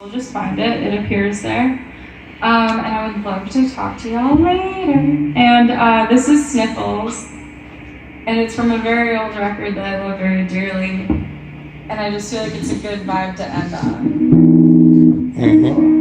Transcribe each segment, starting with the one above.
We'll just find it. It appears there. And I would love to talk to y'all later. And this is Sniffles. And it's from a very old record that I love very dearly. And I just feel like it's a good vibe to end on. Mm-hmm.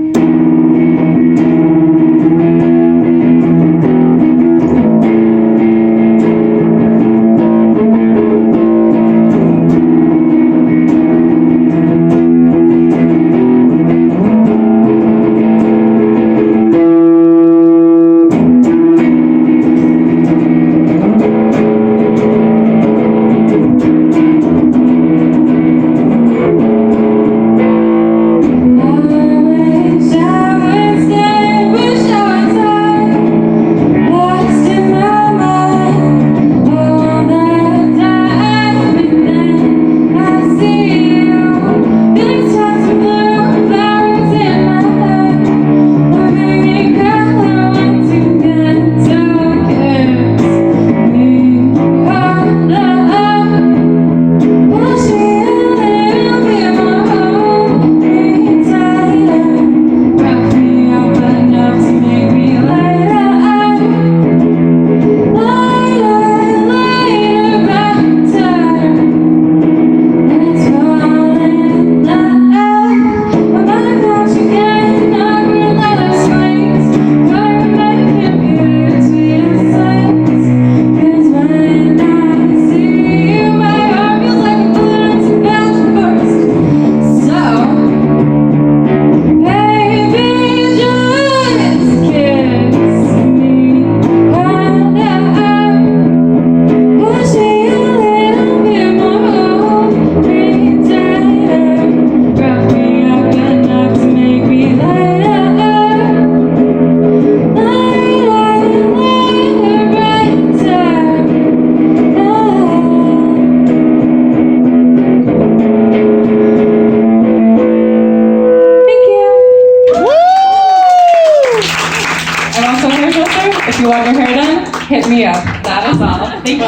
If you want your hair done, hit me up. That is all. Thank you.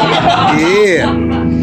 Yeah.